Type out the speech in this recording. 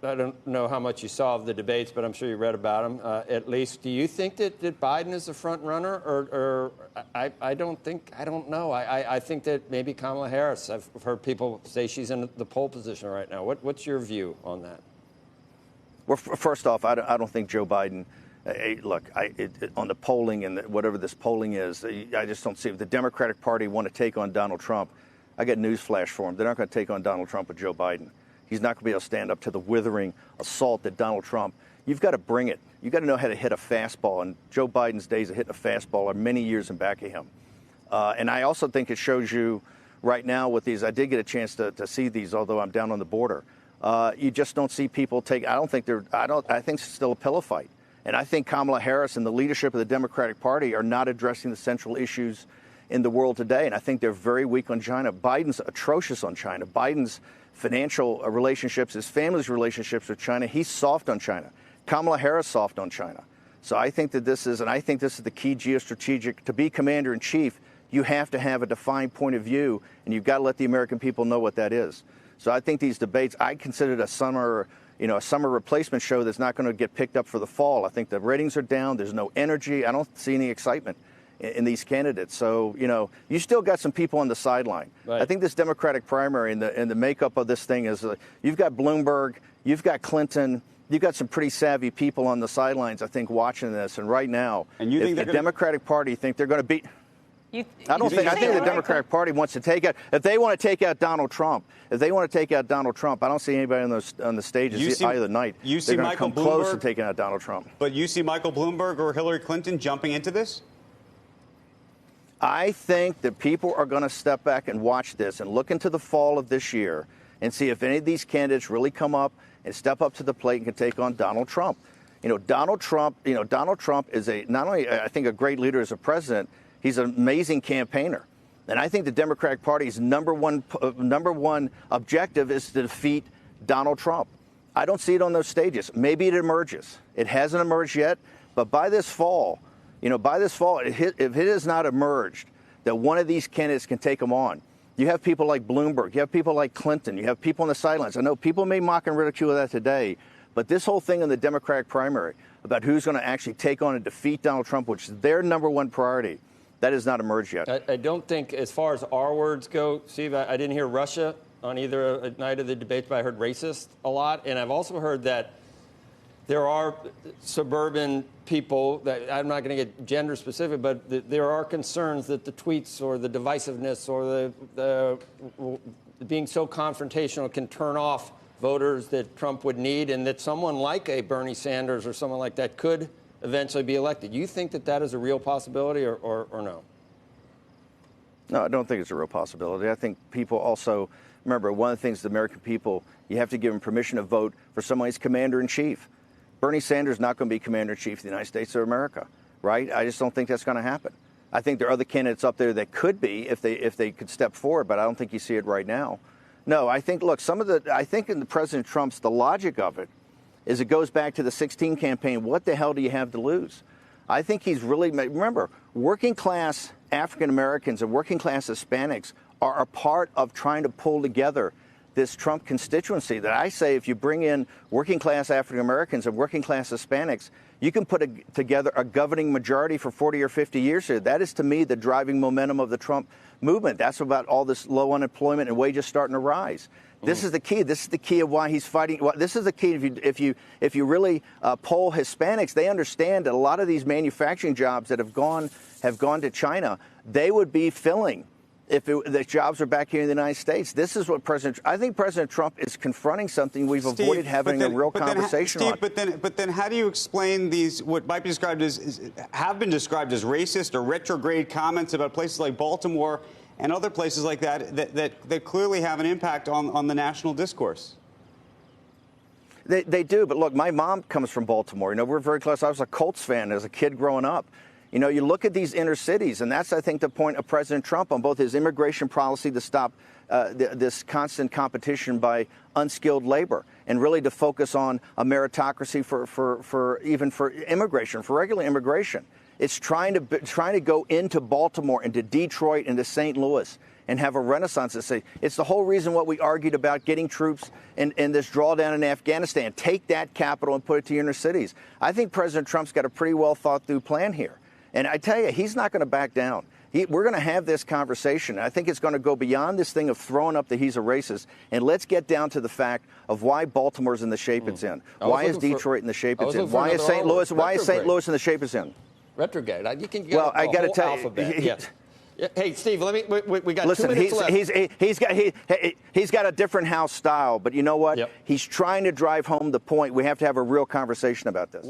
I don't know how much you saw of the debates, but I'm sure you read about them. At least, do you think that Biden is the front runner, or I don't know. I think that maybe Kamala Harris. I've heard people say she's in the pole position right now. What's your view on that? Well, first off, I don't think Joe Biden. Look, on the polling and whatever this polling is, I just don't see if the Democratic Party want to take on Donald Trump. I got news flash for them. They're not going to take on Donald Trump with Joe Biden. He's not going to be able to stand up to the withering assault that Donald Trump. You've got to bring it. You've got to know how to hit a fastball. And Joe Biden's days of hitting a fastball are many years in back of him. And I also think it shows you right now with these. I did get a chance to see these, although I'm down on the border. You just don't see people take. I think it's still a pillow fight. And I think Kamala Harris and the leadership of the Democratic Party are not addressing the central issues in the world today. And I think they're very weak on China. Biden's atrocious on China. Biden's financial relationships, his family's relationships with China, he's soft on China. Kamala Harris soft on China. So I think that this is the key geostrategic. To be commander in chief, you have to have a defined point of view, and you've got to let the American people know what that is. So I think these debates, I consider it a summer replacement show that's not going to get picked up for the fall. I think the ratings are down. There's no energy. I don't see any excitement in these candidates. So, you still got some people on the sideline. Right. I think this Democratic primary and the makeup of this thing is you've got Bloomberg, you've got Clinton, you've got some pretty savvy people on the sidelines, I think, watching this. And right now, and you think the Democratic Party think they're going to beat. I think the Democratic Party wants to take out. If they want to take out Donald Trump, I don't see anybody on the stages either night. You see Michael Bloomberg close to taking out Donald Trump. But you see Michael Bloomberg or Hillary Clinton jumping into this? I think that people are going to step back and watch this and look into the fall of this year and see if any of these candidates really come up and step up to the plate and can take on Donald Trump. Donald Trump is not only I think a great leader as a president. He's an amazing campaigner. And I think the Democratic Party's number one objective is to defeat Donald Trump. I don't see it on those stages. Maybe it emerges. It hasn't emerged yet. But by this fall, if it has not emerged that one of these candidates can take them on, you have people like Bloomberg, you have people like Clinton, you have people on the sidelines. I know people may mock and ridicule that today, but this whole thing in the Democratic primary about who's going to actually take on and defeat Donald Trump, which is their number one priority, that has not emerged yet. I don't think, as far as our words go, Steve, I didn't hear Russia on either night of the debates, but I heard racist a lot. And I've also heard that there are suburban people that I'm not going to get gender specific, but there are concerns that the tweets or the divisiveness or the being so confrontational can turn off voters that Trump would need, and that someone like a Bernie Sanders or someone like that could eventually be elected. You think that is a real possibility or no? No, I don't think it's a real possibility. I think people also, remember, one of the things the American people, you have to give them permission to vote for someone who's commander-in-chief. Bernie Sanders is not going to be commander-in-chief of the United States of America, right? I just don't think that's going to happen. I think there are other candidates up there that could be if they could step forward, but I don't think you see it right now. No, I think, look, I think in the President Trump's, the logic of it is it goes back to the 2016 campaign. What the hell do you have to lose? I think he's really, remember, working class African Americans and working class Hispanics are a part of trying to pull together this Trump constituency that I say if you bring in working class African Americans and working class Hispanics, you can put together a governing majority for 40 or 50 years here. That is, to me, the driving momentum of the Trump movement. That's about all this low unemployment and wages starting to rise. This is the key. This is the key of why he's fighting. This is the key. If you really poll Hispanics, they understand that a lot of these manufacturing jobs that have gone to China, they would be filling if the jobs are back here in the United States. This is what I think President Trump is confronting something we've avoided having a real conversation on. But then how do you explain these, what might be described have been described as racist or retrograde comments about places like Baltimore and other places like that clearly have an impact on the national discourse? They do. But look, my mom comes from Baltimore. We're very close. I was a Colts fan as a kid growing up. You look at these inner cities, and that's, I think, the point of President Trump on both his immigration policy to stop this constant competition by unskilled labor, and really to focus on a meritocracy for immigration, for regular immigration. It's trying to go into Baltimore, into Detroit, into St. Louis, and have a renaissance and say, it's the whole reason what we argued about getting troops in this drawdown in Afghanistan. Take that capital and put it to your inner cities. I think President Trump's got a pretty well thought through plan here. And I tell you, he's not going to back down. We're going to have this conversation. I think it's going to go beyond this thing of throwing up that he's a racist. And let's get down to the fact of why Baltimore's in the shape it's in. Why is Detroit in the shape it's in? Why is St. Louis? Why is St. Louis in the shape it's in? Retrograde. You can get well, I got to tell alphabet. you. Hey, Steve, we got Listen, 2 minutes left. he's got a different house style, but you know what? Yep. He's trying to drive home the point. We have to have a real conversation about this.